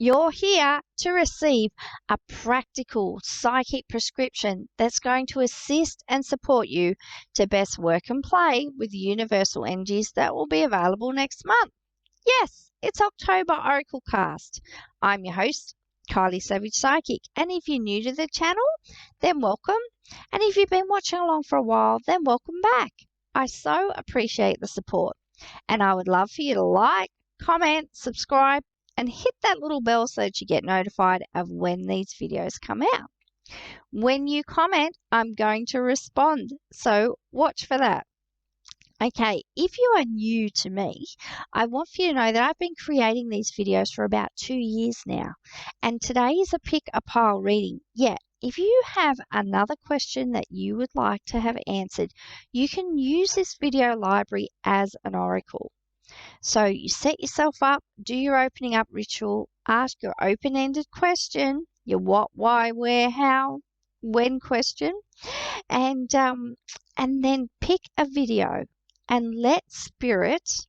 You're here to receive a practical psychic prescription that's going to assist and support you to best work and play with the universal energies that will be available next month. Yes, it's October Oracle Cast. I'm your host, Kylie Savage Psychic, and if you're new to the channel, then welcome. And if you've been watching along for a while, then welcome back. I so appreciate the support, and I would love for you to like, comment, subscribe, and hit that little bell so that you get notified of when these videos come out. When you comment, I'm going to respond, so watch for that. Okay, if you are new to me, I want for you to know that I've been creating these videos for about 2 years now, and today is a pick a pile reading. Yeah, if you have another question that you would like to have answered, you can use this video library as an oracle. So you set yourself up, do your opening up ritual, ask your open-ended question, your what, why, where, how, when question, and then pick a video and let spirit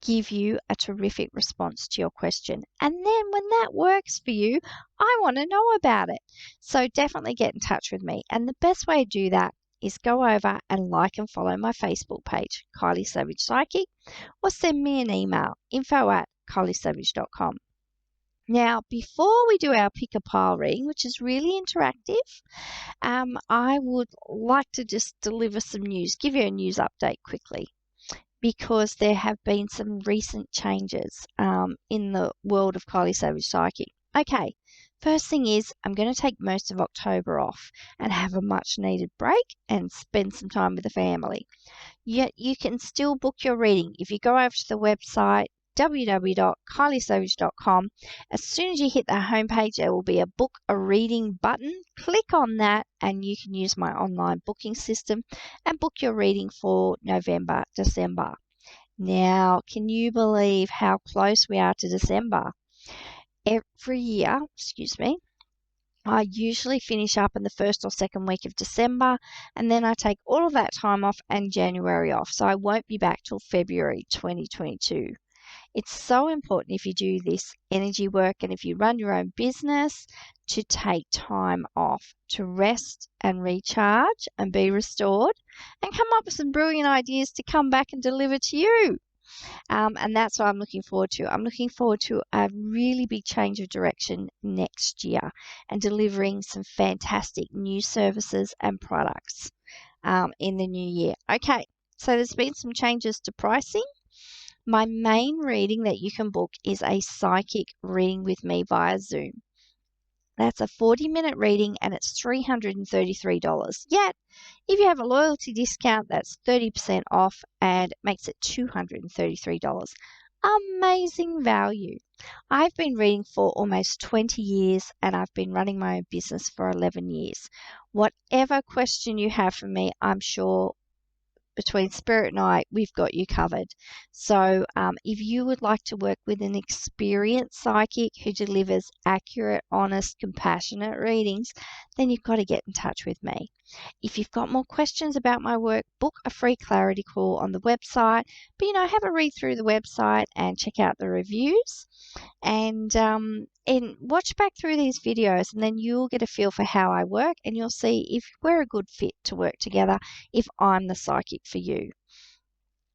give you a terrific response to your question. And then when that works for you, I want to know about it. So definitely get in touch with me. And the best way to do that is go over and like and follow my Facebook page, Kylie Savage Psychic, or send me an email, info@kyliesavage.com. Now, before we do our pick a pile reading, which is really interactive, I would like to just deliver some news, give you a news update quickly, because there have been some recent changes in the world of Kylie Savage Psychic. Okay, first thing is I'm going to take most of October off and have a much needed break and spend some time with the family. Yet you can still book your reading. If you go over to the website www.kyliesavage.com, as soon as you hit the homepage, there will be a book a reading button. Click on that and you can use my online booking system and book your reading for November, December. Now, can you believe how close we are to December? Every year, I usually finish up in the first or second week of December, and then I take all of that time off and January off. So I won't be back till February 2022. It's so important if you do this energy work and if you run your own business to take time off to rest and recharge and be restored and come up with some brilliant ideas to come back and deliver to you. And that's what I'm looking forward to. I'm looking forward to a really big change of direction next year and delivering some fantastic new services and products in the new year. Okay, so there's been some changes to pricing. My main reading that you can book is a psychic reading with me via Zoom. That's a 40-minute reading and it's $333. Yet, if you have a loyalty discount, that's 30% off and it makes it $233. Amazing value. I've been reading for almost 20 years and I've been running my own business for 11 years. Whatever question you have for me, I'm sure between Spirit and I, we've got you covered. So if you would like to work with an experienced psychic who delivers accurate, honest, compassionate readings, then you've got to get in touch with me. If you've got more questions about my work, book a free clarity call on the website. But, have a read through the website and check out the reviews. And watch back through these videos and then you'll get a feel for how I work and you'll see if we're a good fit to work together, if I'm the psychic for you.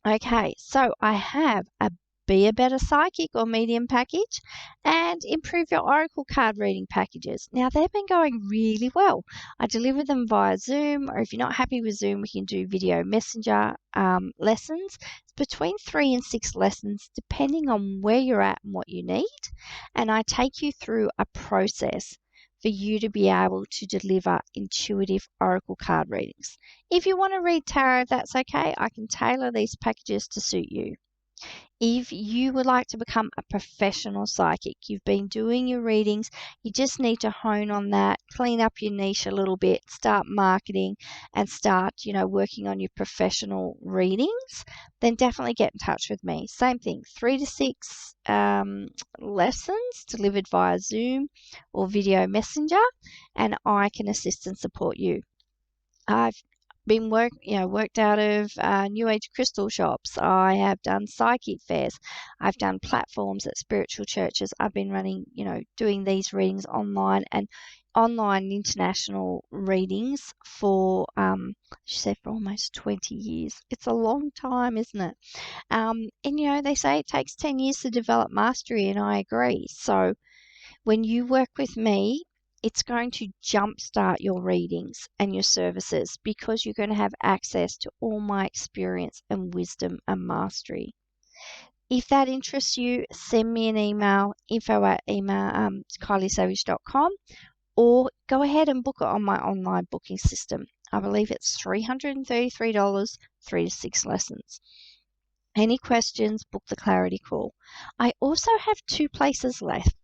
Okay, so I have a Be a Better Psychic or Medium package and Improve Your Oracle card reading packages. Now, they've been going really well. I deliver them via Zoom, or if you're not happy with Zoom, we can do video messenger lessons. It's between 3 and 6 lessons, depending on where you're at and what you need. And I take you through a process for you to be able to deliver intuitive oracle card readings. If you want to read tarot, that's okay. I can tailor these packages to suit you. If you would like to become a professional psychic, you've been doing your readings, you just need to hone on that, clean up your niche a little bit, start marketing and start, working on your professional readings, then definitely get in touch with me. Same thing, 3 to 6 lessons delivered via Zoom or video messenger, and I can assist and support you. I've worked out of New Age crystal shops. I have done psychic fairs. I've done platforms at spiritual churches. I've been running, doing these readings online and online international readings for, she said, for almost 20 years. It's a long time, isn't it? And they say it takes 10 years to develop mastery, and I agree. So when you work with me, it's going to jumpstart your readings and your services because you're going to have access to all my experience and wisdom and mastery. If that interests you, send me an email, info@kyliesavage.com, or go ahead and book it on my online booking system. I believe it's $333, 3 to 6 lessons. Any questions, book the clarity call. I also have 2 places left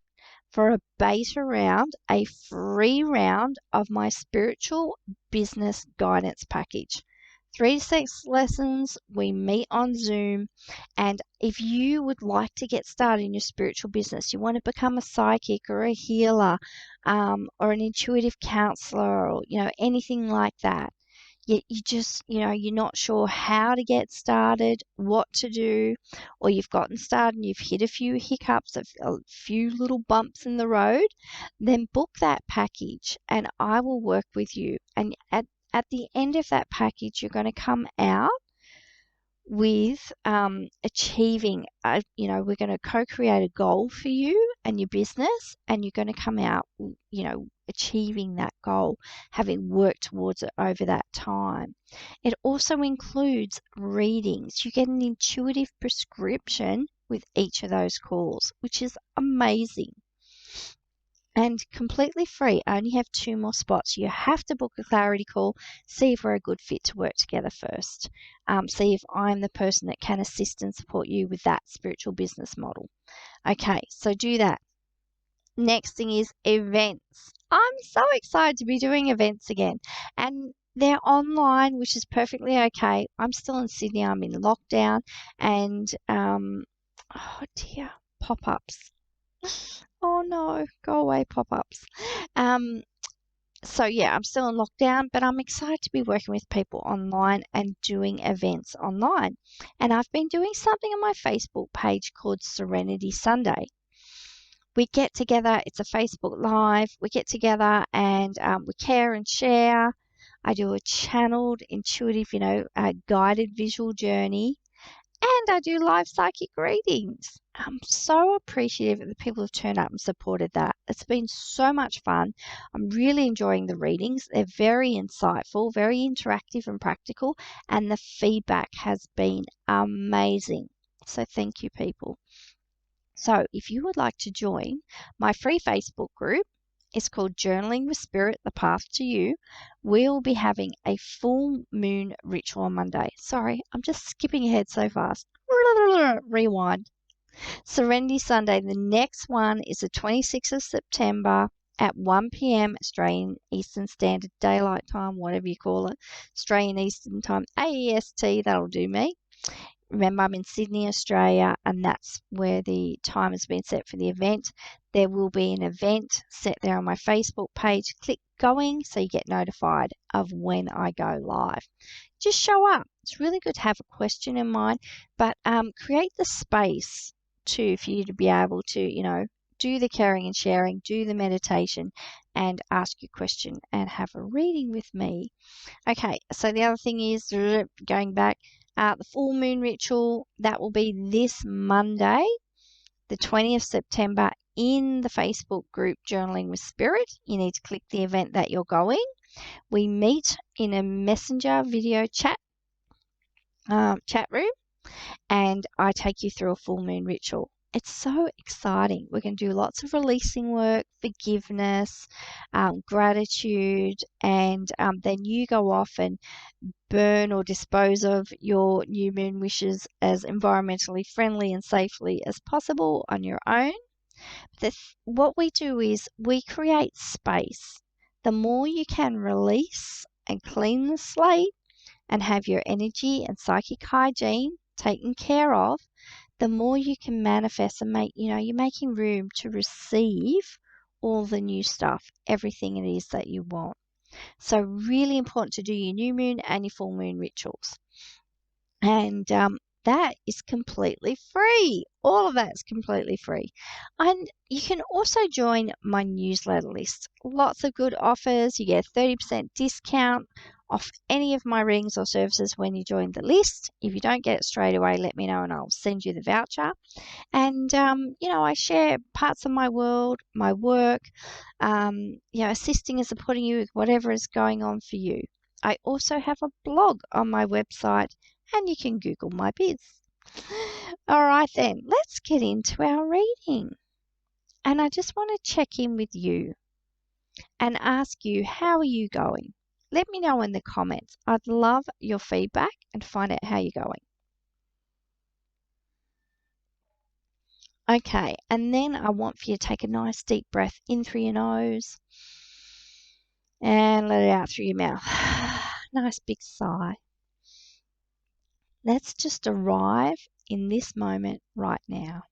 for a beta round, a free round of my spiritual business guidance package. 3 to 6 lessons, we meet on Zoom, and if you would like to get started in your spiritual business, you want to become a psychic or a healer, or an intuitive counselor, or anything like that, you just, you're not sure how to get started, what to do, or you've gotten started and you've hit a few hiccups, a few little bumps in the road, then book that package and I will work with you. And at the end of that package, you're going to come out with achieving, we're going to co-create a goal for you and your business, and you're going to come out, achieving that goal, having worked towards it over that time. It also includes readings. You get an intuitive prescription with each of those calls, which is amazing. And completely free. I only have 2 more spots. You have to book a clarity call, see if we're a good fit to work together first. See if I'm the person that can assist and support you with that spiritual business model. Okay, so do that. Next thing is events. I'm so excited to be doing events again. And they're online, which is perfectly okay. I'm still in Sydney. I'm in lockdown. And, oh dear, pop-ups. Oh no, go away, pop-ups. So yeah, I'm still in lockdown, but I'm excited to be working with people online and doing events online. And I've been doing something on my Facebook page called Serenity Sunday. We get together, it's a Facebook Live, we get together and we care and share. I do a channeled, intuitive, guided visual journey. And I do live psychic readings. I'm so appreciative that the people have turned up and supported that. It's been so much fun. I'm really enjoying the readings. They're very insightful, very interactive and practical, and the feedback has been amazing. So thank you, people. So if you would like to join my free Facebook group, it's called Journaling with Spirit, The Path to You. We'll be having a full moon ritual on Monday. Sorry, I'm just skipping ahead so fast. Rewind. Serenity Sunday. The next one is the 26th of September at 1 p.m. Australian Eastern Standard Daylight Time, whatever you call it. Australian Eastern Time, AEST, that'll do me. Remember, I'm in Sydney, Australia, and that's where the time has been set for the event. There will be an event set there on my Facebook page. Click going so you get notified of when I go live. Just show up. It's really good to have a question in mind, but create the space too for you to be able to, do the caring and sharing, do the meditation, and ask your question and have a reading with me. Okay, so the other thing is, going back, the full moon ritual, that will be this Monday, the 20th September, in the Facebook group Journaling with Spirit. You need to click the event that you're going. We meet in a messenger video chat room, and I take you through a full moon ritual. It's so exciting. We're going to do lots of releasing work, forgiveness, gratitude, and then you go off and burn or dispose of your new moon wishes as environmentally friendly and safely as possible on your own. What we do is we create space. The more you can release and clean the slate and have your energy and psychic hygiene taken care of, the more you can manifest and you're making room to receive all the new stuff, everything it is that you want. So really important to do your new moon and your full moon rituals. And that is completely free. All of that is completely free. And you can also join my newsletter list. Lots of good offers. You get a 30% discount off any of my readings or services when you join the list. If you don't get it straight away, let me know and I'll send you the voucher. And, I share parts of my world, my work, assisting and supporting you with whatever is going on for you. I also have a blog on my website and you can Google my biz. All right then, let's get into our reading. And I just want to check in with you and ask you, how are you going? Let me know in the comments. I'd love your feedback and find out how you're going. Okay, and then I want for you to take a nice deep breath in through your nose and let it out through your mouth. Nice big sigh. Let's just arrive in this moment right now.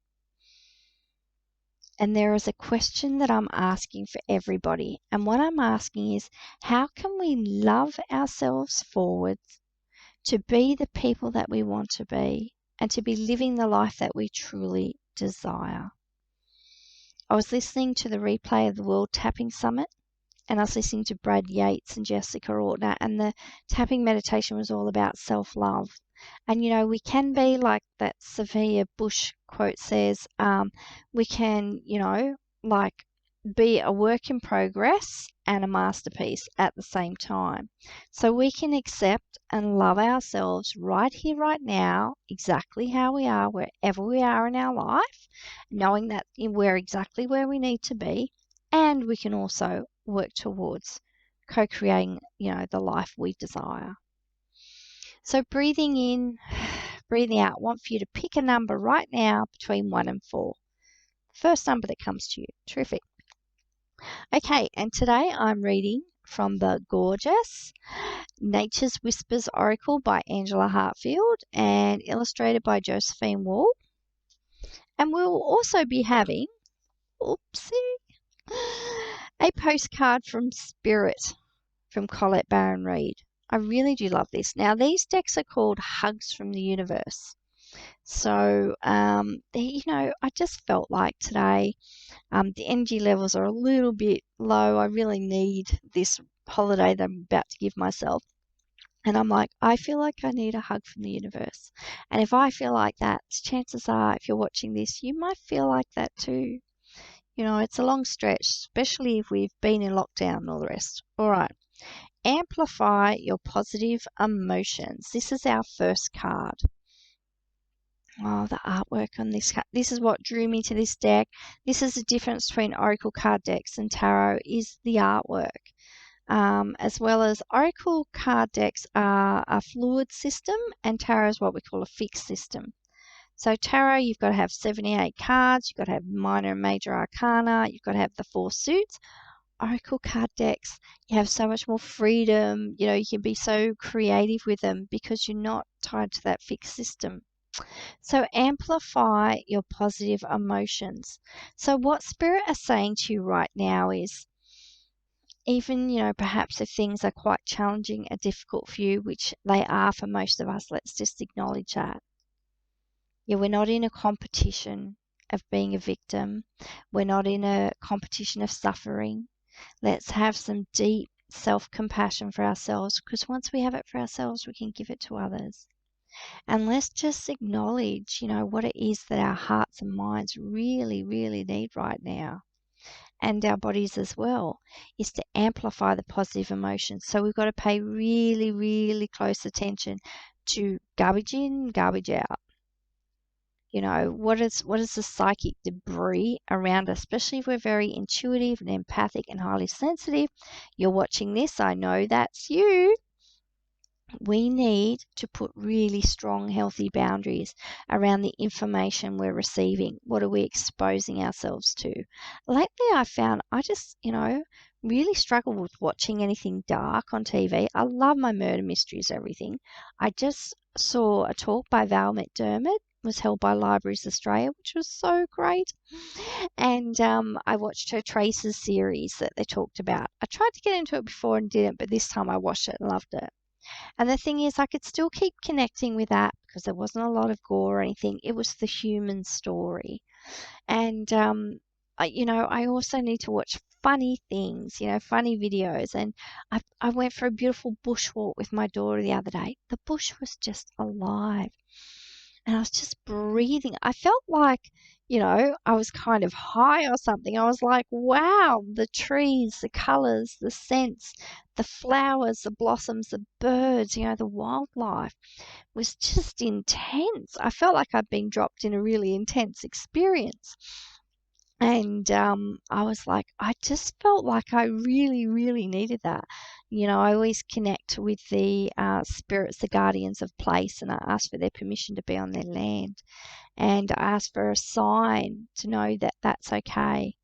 And there is a question that I'm asking for everybody. And what I'm asking is, how can we love ourselves forward to be the people that we want to be and to be living the life that we truly desire? I was listening to the replay of the World Tapping Summit, and I was listening to Brad Yates and Jessica Ortner, and the tapping meditation was all about self-love. And, we can be like that Sophia Bush quote says, we can, be a work in progress and a masterpiece at the same time. So we can accept and love ourselves right here, right now, exactly how we are, wherever we are in our life, knowing that we're exactly where we need to be. And we can also work towards co-creating, the life we desire. So breathing in, breathing out. I want for you to pick a number right now between 1 and 4. First number that comes to you. Terrific. Okay, and today I'm reading from the gorgeous Nature's Whispers Oracle by Angela Hartfield and illustrated by Josephine Wall. And we'll also be having, a postcard from Spirit from Colette Baron Reid. I really do love this. Now, these decks are called Hugs from the Universe. So, I just felt like today the energy levels are a little bit low. I really need this holiday that I'm about to give myself. And I'm like, I feel like I need a hug from the universe. And if I feel like that, chances are, if you're watching this, you might feel like that too. It's a long stretch, especially if we've been in lockdown and all the rest. All right. Amplify your positive emotions. This is our first card. Oh, the artwork on this card. This is what drew me to this deck. This is the difference between Oracle card decks and tarot, is the artwork. As well as Oracle card decks are a fluid system and tarot is what we call a fixed system. So tarot, you've got to have 78 cards, you've got to have minor and major arcana, you've got to have the 4 suits. Oracle card decks, you have so much more freedom, you can be so creative with them because you're not tied to that fixed system. So amplify your positive emotions. So what Spirit are saying to you right now is, even, perhaps if things are quite challenging and difficult for you, which they are for most of us, let's just acknowledge that. Yeah, we're not in a competition of being a victim. We're not in a competition of suffering. Let's have some deep self-compassion for ourselves, because once we have it for ourselves, we can give it to others. And let's just acknowledge, what it is that our hearts and minds really, really need right now, and our bodies as well, is to amplify the positive emotions. So we've got to pay really, really close attention to garbage in, garbage out. What is the psychic debris around us, especially if we're very intuitive and empathic and highly sensitive. You're watching this, I know that's you. We need to put really strong, healthy boundaries around the information we're receiving. What are we exposing ourselves to? Lately, I found I just, really struggle with watching anything dark on TV. I love my murder mysteries, everything. I just saw a talk by Val McDermid, was held by Libraries Australia, which was so great. And I watched her Traces series that they talked about. I tried to get into it before and didn't, but this time I watched it and loved it. And the thing is, I could still keep connecting with that because there wasn't a lot of gore or anything. It was the human story. And, I also need to watch funny things, funny videos. And I went for a beautiful bushwalk with my daughter the other day. The bush was just alive. And I was just breathing. I felt like, I was kind of high or something. I was like, wow, the trees, the colors, the scents, the flowers, the blossoms, the birds, the wildlife was just intense. I felt like I'd been dropped in a really intense experience. And I was like, I just felt like I really, really needed that. I always connect with the spirits, the guardians of place, and I ask for their permission to be on their land. And I ask for a sign to know that that's okay.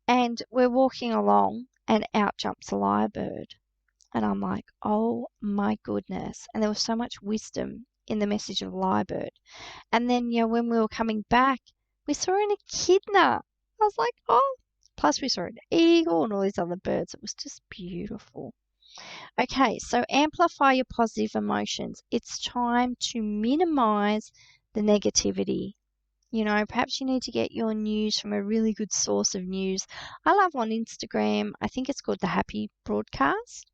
And we're walking along, and out jumps a lyrebird. And I'm like, oh my goodness. And there was so much wisdom in the message of the lyrebird. And then, when we were coming back, we saw an echidna. I was like, oh, plus we saw an eagle and all these other birds. It was just beautiful. Okay, so amplify your positive emotions. It's time to minimize the negativity. Perhaps you need to get your news from a really good source of news. I love on Instagram, I think it's called the Happy Broadcast.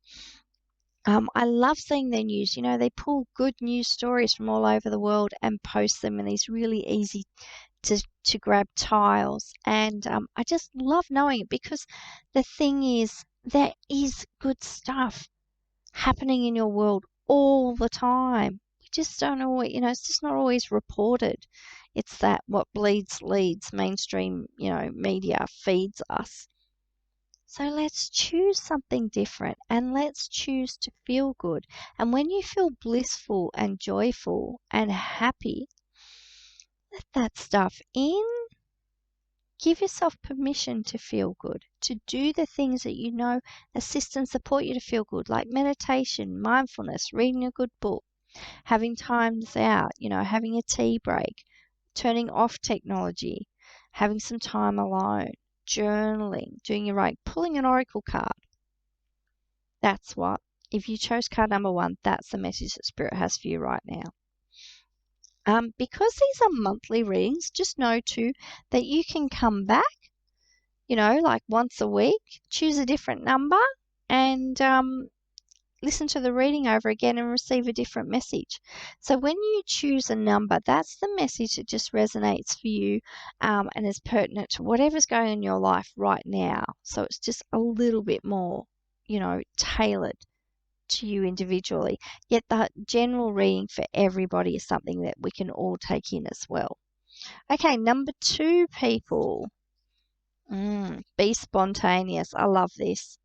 I love seeing their news. They pull good news stories from all over the world and post them in these really easy to grab tiles. And I just love knowing it because the thing is, there is good stuff happening in your world all the time. We just don't always, it's just not always reported. It's that what bleeds leads, mainstream, media feeds us. So let's choose something different and let's choose to feel good. And when you feel blissful and joyful and happy, let that stuff in. Give yourself permission to feel good, to do the things that assist and support you to feel good, like meditation, mindfulness, reading a good book, having times out, having a tea break, turning off technology, having some time alone, journaling, doing your writing, pulling an oracle card. That's what. If you chose card number 1, that's the message that Spirit has for you right now. Because these are monthly readings, just know too that you can come back, like once a week, choose a different number and listen to the reading over again and receive a different message. So when you choose a number, that's the message that just resonates for you and is pertinent to whatever's going on in your life right now. So it's just a little bit more, tailored to you individually, yet the general reading for everybody is something that we can all take in as well. Okay, number 2, people. Be spontaneous. I love this.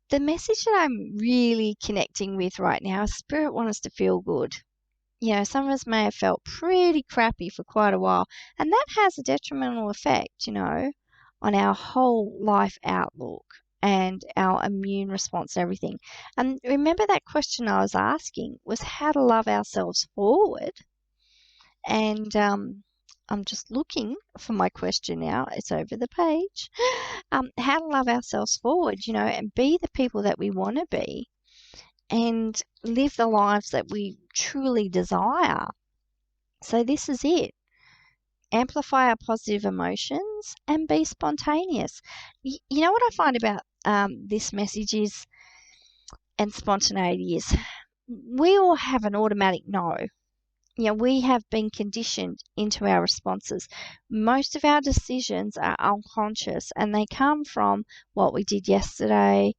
The message that I'm really connecting with right now is Spirit wants us to feel good. Some of us may have felt pretty crappy for quite a while, and that has a detrimental effect, on our whole life outlook and our immune response and everything. And remember that question I was asking was how to love ourselves forward. And I'm just looking for my question now. It's over the page. How to love ourselves forward, and be the people that we want to be and live the lives that we truly desire. So this is it. Amplify our positive emotions and be spontaneous. You know what I find about this message is, and spontaneity is, we all have an automatic no. We have been conditioned into our responses. Most of our decisions are unconscious and they come from what we did yesterday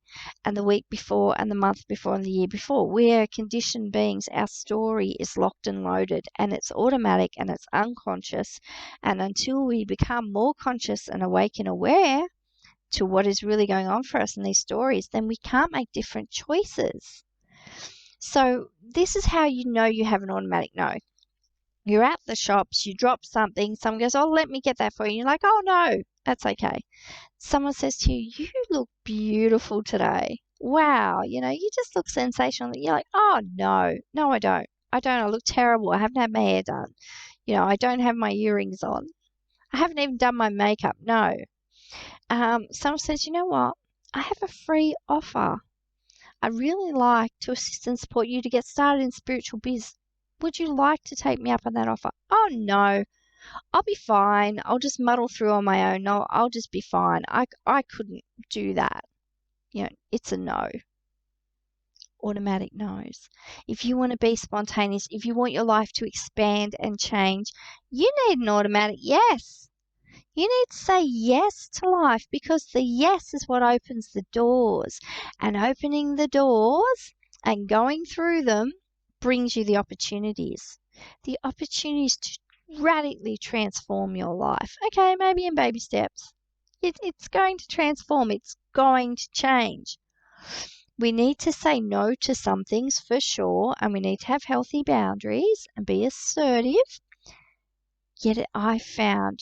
and the week before and the month before and the year before. We are conditioned beings. Our story is locked and loaded and it's automatic and it's unconscious. And until we become more conscious and awake and aware to what is really going on for us in these stories, then we can't make different choices. So this is how you know you have an automatic no. You're at the shops, you drop something, someone goes, oh, let me get that for you. You're like, oh, no, that's okay. Someone says to you, you look beautiful today. Wow, you just look sensational. You're like, oh, no, I don't. I look terrible. I haven't had my hair done. I don't have my earrings on. I haven't even done my makeup. No. Someone says, you know what? I have a free offer. I'd really like to assist and support you to get started in spiritual biz. Would you like to take me up on that offer? Oh, no. I'll be fine. I'll just muddle through on my own. No, I'll just be fine. I couldn't do that. It's a no. Automatic no's. If you want to be spontaneous, if you want your life to expand and change, you need an automatic yes. You need to say yes to life, because the yes is what opens the doors. And opening the doors and going through them brings you the opportunities. The opportunities to radically transform your life. Okay, maybe in baby steps. It's going to transform. It's going to change. We need to say no to some things for sure, and we need to have healthy boundaries and be assertive. Yet I found,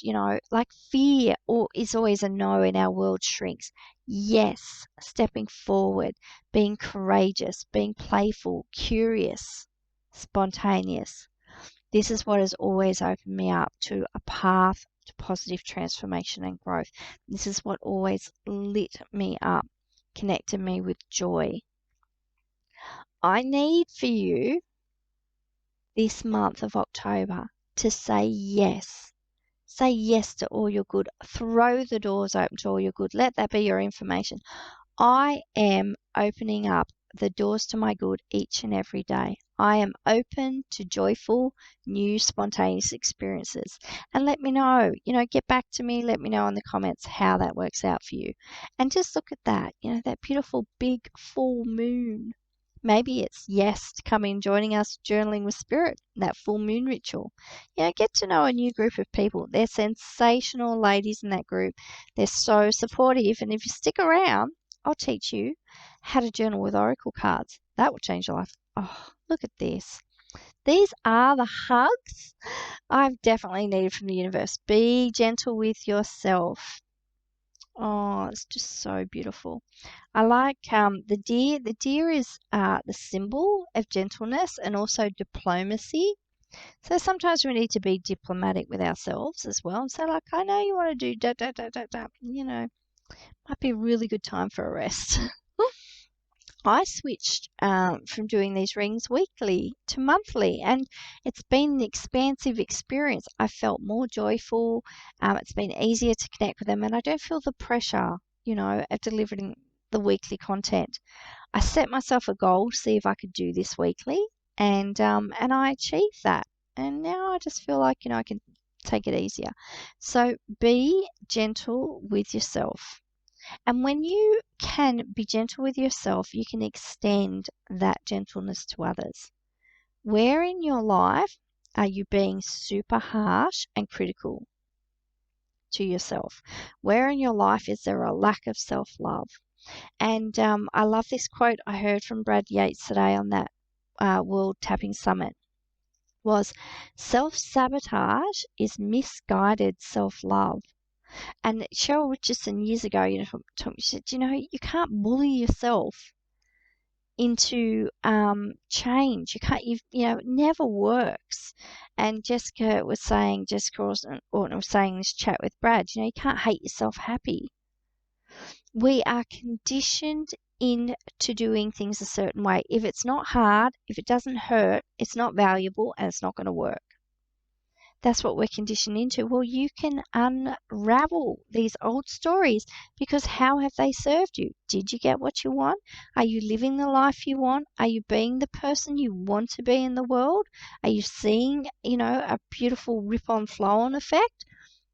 like fear is always a no in our world shrinks. Yes, stepping forward, being courageous, being playful, curious, spontaneous. This is what has always opened me up to a path to positive transformation and growth. This is what always lit me up, connected me with joy. I need for you this month of October to say yes. Say yes to all your good. Throw the doors open to all your good. Let that be your information. I am opening up the doors to my good each and every day. I am open to joyful, new, spontaneous experiences. And let me know, get back to me. Let me know in the comments how that works out for you. And just look at that, that beautiful big full moon. Maybe it's yes to come in joining us journaling with spirit, that full moon ritual. Get to know a new group of people. They're sensational ladies in that group. They're so supportive. And if you stick around, I'll teach you how to journal with oracle cards. That will change your life. Oh, look at this. These are the hugs I've definitely needed from the universe. Be gentle with yourself. Oh, it's just so beautiful. I like the deer. The deer is the symbol of gentleness and also diplomacy. So sometimes we need to be diplomatic with ourselves as well and say, like, I know you want to do da da da da da. Might be a really good time for a rest. I switched from doing these readings weekly to monthly, and it's been an expansive experience. I felt more joyful. It's been easier to connect with them, and I don't feel the pressure, of delivering the weekly content. I set myself a goal to see if I could do this weekly, and I achieved that. And now I just feel like, I can take it easier. So be gentle with yourself. And when you can be gentle with yourself, you can extend that gentleness to others. Where in your life are you being super harsh and critical to yourself? Where in your life is there a lack of self-love? And I love this quote I heard from Brad Yates today on that World Tapping Summit was, self-sabotage is misguided self-love. And Cheryl Richardson years ago, told me, she said, you can't bully yourself into change. You can't, it never works. And Jessica Orton was saying in this chat with Brad, you can't hate yourself happy. We are conditioned into doing things a certain way. If it's not hard, if it doesn't hurt, it's not valuable and it's not going to work. That's what we're conditioned into. Well, you can unravel these old stories, because how have they served you? Did you get what you want? Are you living the life you want? Are you being the person you want to be in the world? Are you seeing, a beautiful rip-on flow-on effect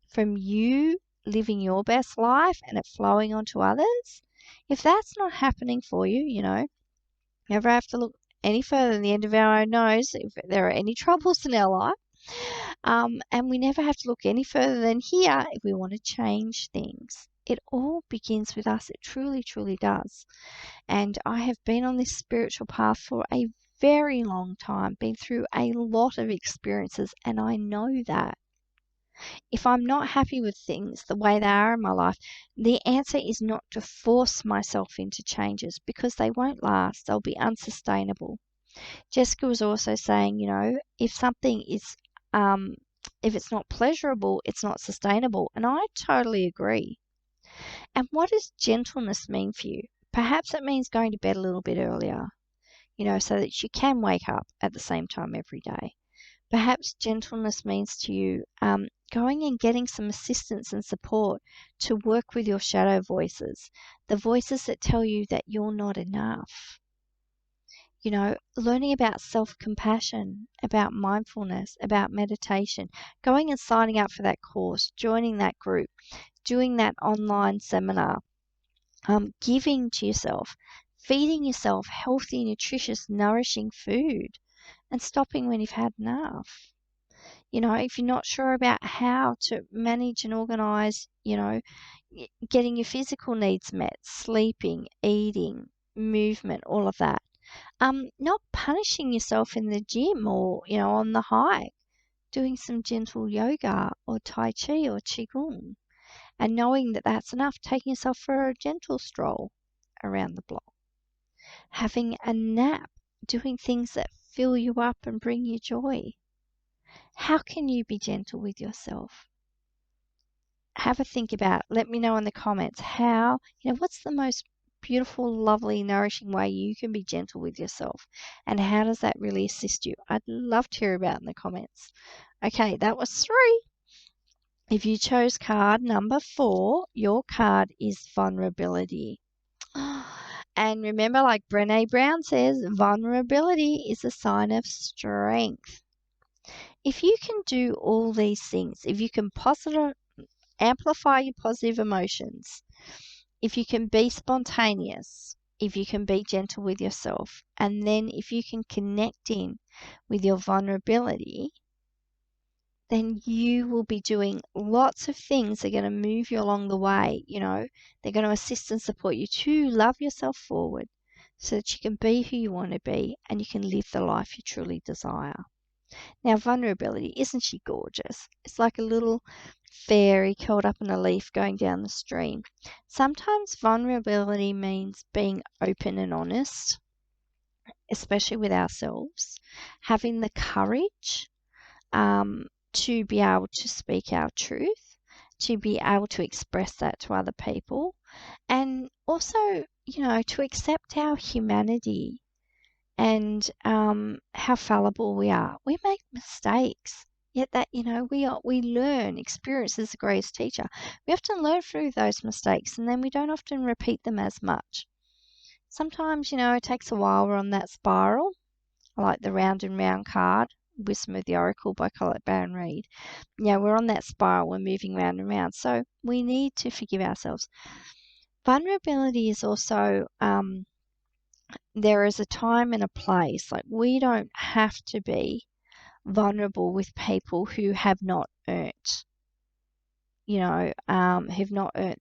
from you living your best life and it flowing onto others? If that's not happening for you, never have to look any further than the end of our own nose if there are any troubles in our life. And we never have to look any further than here if we want to change things. It all begins with us. It truly, truly does. And I have been on this spiritual path for a very long time, been through a lot of experiences, and I know that. If I'm not happy with things the way they are in my life, the answer is not to force myself into changes, because they won't last. They'll be unsustainable. Jessica was also saying, if something is If it's not pleasurable, it's not sustainable. And I totally agree. And what does gentleness mean for you? Perhaps it means going to bed a little bit earlier, so that you can wake up at the same time every day. Perhaps gentleness means to you going and getting some assistance and support to work with your shadow voices, the voices that tell you that you're not enough. Learning about self-compassion, about mindfulness, about meditation, going and signing up for that course, joining that group, doing that online seminar, giving to yourself, feeding yourself healthy, nutritious, nourishing food, and stopping when you've had enough. If you're not sure about how to manage and organize, getting your physical needs met, sleeping, eating, movement, all of that. Not punishing yourself in the gym or, on the hike, doing some gentle yoga or tai chi or qigong, and knowing that that's enough, taking yourself for a gentle stroll around the block, having a nap, doing things that fill you up and bring you joy. How can you be gentle with yourself? Have a think about it. Let me know in the comments what's the most beautiful, lovely, nourishing way you can be gentle with yourself, and how does that really assist you? I'd love to hear about it in the comments. Okay, that was 3. If you chose card number 4, your card is vulnerability. And remember, like Brené Brown says, vulnerability is a sign of strength. If you can do all these things, if you can amplify your positive emotions, if you can be spontaneous, if you can be gentle with yourself, and then if you can connect in with your vulnerability, then you will be doing lots of things that are going to move you along the way. They're going to assist and support you to love yourself forward so that you can be who you want to be and you can live the life you truly desire. Now, vulnerability, isn't she gorgeous? It's like a little fairy curled up in a leaf going down the stream. Sometimes vulnerability means being open and honest, especially with ourselves, having the courage to be able to speak our truth, to be able to express that to other people, and also, to accept our humanity and how fallible we are. We make mistakes, yet that, we learn. Experience is the greatest teacher. We often learn through those mistakes, and then we don't often repeat them as much. Sometimes, it takes a while. We're on that spiral. I like the Round and Round card, Wisdom of the Oracle by Colette Baron Reid. We're on that spiral. We're moving round and round. So we need to forgive ourselves. Vulnerability is also there is a time and a place. Like, we don't have to be vulnerable with people who have not earned, who've not earned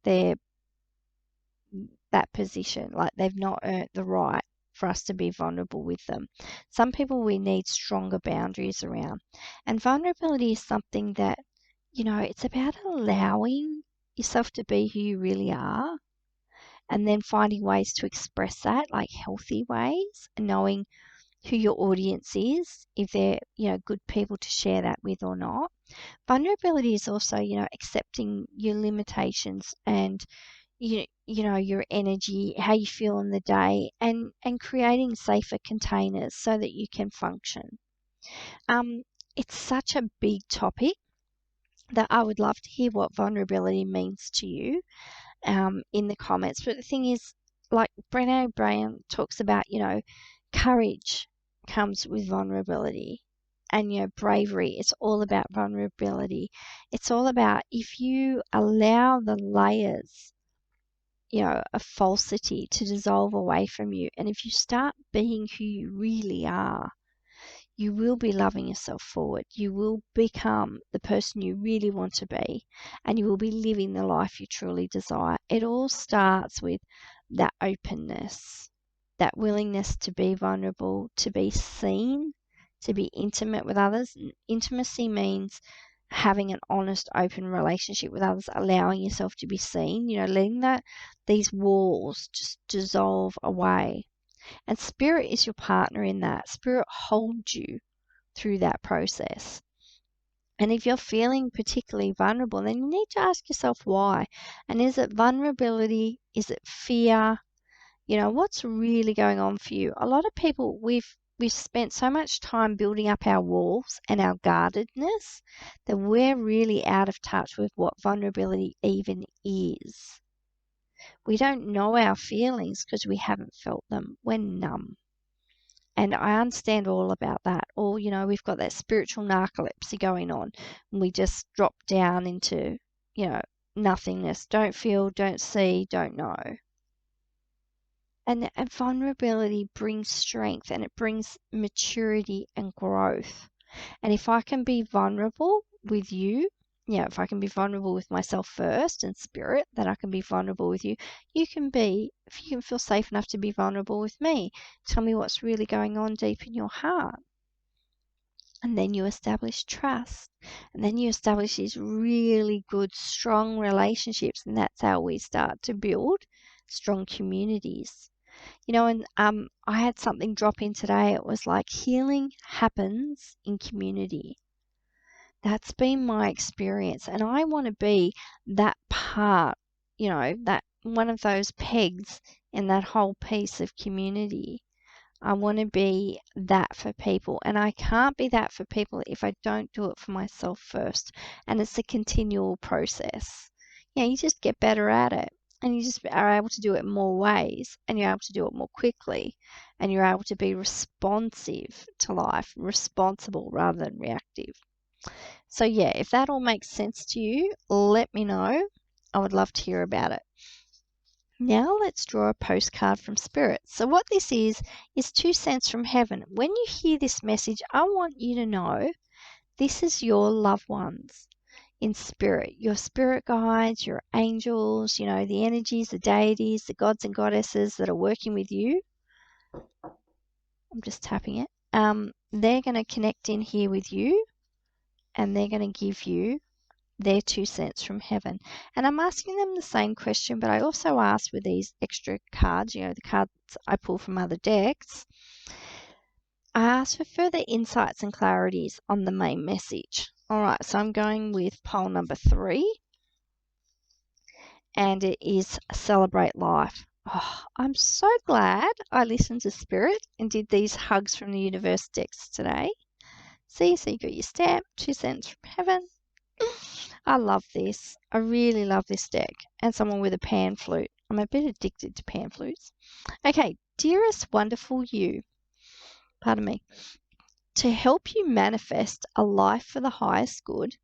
that position. Like, they've not earned the right for us to be vulnerable with them. Some people we need stronger boundaries around. And vulnerability is something that, it's about allowing yourself to be who you really are, and then finding ways to express that, like healthy ways, and knowing who your audience is, if they're, good people to share that with or not. Vulnerability is also, accepting your limitations and, your energy, how you feel in the day, and creating safer containers so that you can function. It's such a big topic that I would love to hear what vulnerability means to you in the comments. But the thing is, like Brené Brown talks about, courage comes with vulnerability, and bravery. It's all about vulnerability. It's all about, if you allow the layers, of falsity to dissolve away from you, and if you start being who you really are, you will be loving yourself forward. You will become the person you really want to be, and you will be living the life you truly desire. It all starts with that openness, that willingness to be vulnerable, to be seen, to be intimate with others. Intimacy means having an honest, open relationship with others, allowing yourself to be seen, letting these walls just dissolve away. And spirit is your partner in that. Spirit holds you through that process. And if you're feeling particularly vulnerable, then you need to ask yourself why. And is it vulnerability? Is it fear? What's really going on for you? A lot of people, we've spent so much time building up our walls and our guardedness that we're really out of touch with what vulnerability even is. We don't know our feelings because we haven't felt them. We're numb. And I understand all about that. Or, we've got that spiritual narcolepsy going on. And we just drop down into, nothingness. Don't feel, don't see, don't know. And vulnerability brings strength and it brings maturity and growth. And if I can be vulnerable with you, if I can be vulnerable with myself first and spirit, then I can be vulnerable with you. If you can feel safe enough to be vulnerable with me, tell me what's really going on deep in your heart. And then you establish trust. And then you establish these really good, strong relationships. And that's how we start to build strong communities. And I had something drop in today. It was like healing happens in community. That's been my experience. And I want to be that part, that one of those pegs in that whole piece of community. I want to be that for people. And I can't be that for people if I don't do it for myself first. And it's a continual process. You just get better at it. And you just are able to do it in more ways. And you're able to do it more quickly. And you're able to be responsive to life, responsible rather than reactive. So if that all makes sense to you, let me know. I would love to hear about it. Now let's draw a postcard from Spirit. So what this is 2 cents from heaven. When you hear this message, I want you to know this is your loved ones in spirit, your spirit guides, your angels, the energies, the deities, the gods and goddesses that are working with you. I'm just tapping it. They're going to connect in here with you and they're going to give you their 2 cents from heaven. And I'm asking them the same question, but I also ask with these extra cards, the cards I pull from other decks, I ask for further insights and clarities on the main message. All right, so I'm going with pole number 3, and it is Celebrate Life. Oh, I'm so glad I listened to Spirit and did these hugs from the universe decks today. See, so you got your stamp, 2 cents from heaven. I love this. I really love this deck. And someone with a pan flute. I'm a bit addicted to pan flutes. Okay, dearest wonderful you, pardon me, to help you manifest a life for the highest good,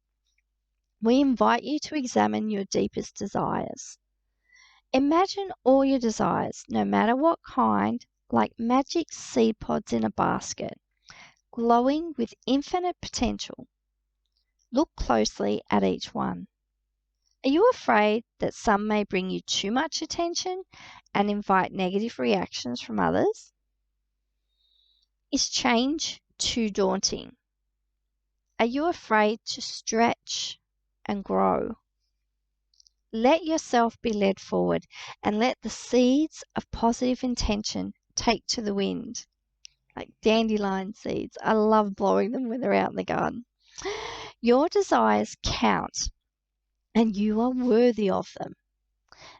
we invite you to examine your deepest desires. Imagine all your desires, no matter what kind, like magic seed pods in a basket, glowing with infinite potential. Look closely at each one. Are you afraid that some may bring you too much attention and invite negative reactions from others? Is change too daunting? Are you afraid to stretch and grow? Let yourself be led forward and let the seeds of positive intention take to the wind, like dandelion seeds. I love blowing them when they're out in the garden. Your desires count and you are worthy of them.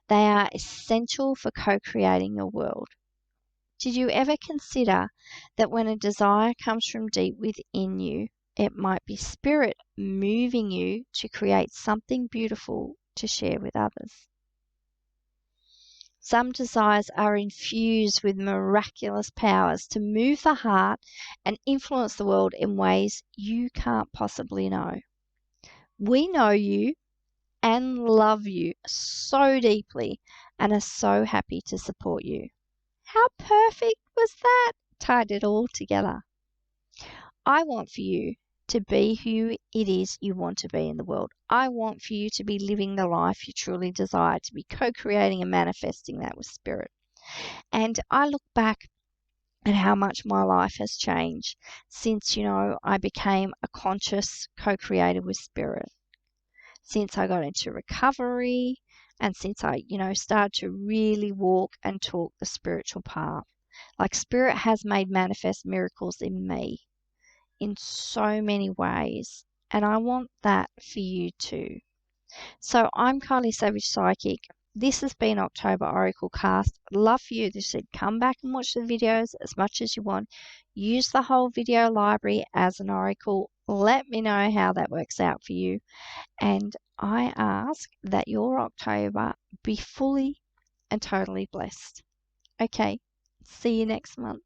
They are essential for co-creating your world. Did you ever consider that when a desire comes from deep within you, it might be spirit moving you to create something beautiful to share with others? Some desires are infused with miraculous powers to move the heart and influence the world in ways you can't possibly know. We know you and love you so deeply and are so happy to support you. How perfect was that? Tied it all together. I want for you to be who it is you want to be in the world. I want for you to be living the life you truly desire, to be co-creating and manifesting that with spirit. And I look back at how much my life has changed since, I became a conscious co-creator with spirit. Since I got into recovery and since I, started to really walk and talk the spiritual path. Like spirit has made manifest miracles in me in so many ways. And I want that for you too. So I'm Kylie Savage Psychic. This has been October Oracle Cast. I'd love for you to said come back and watch the videos as much as you want. Use the whole video library as an oracle. Let me know how that works out for you. And I ask that your October be fully and totally blessed. Okay, see you next month.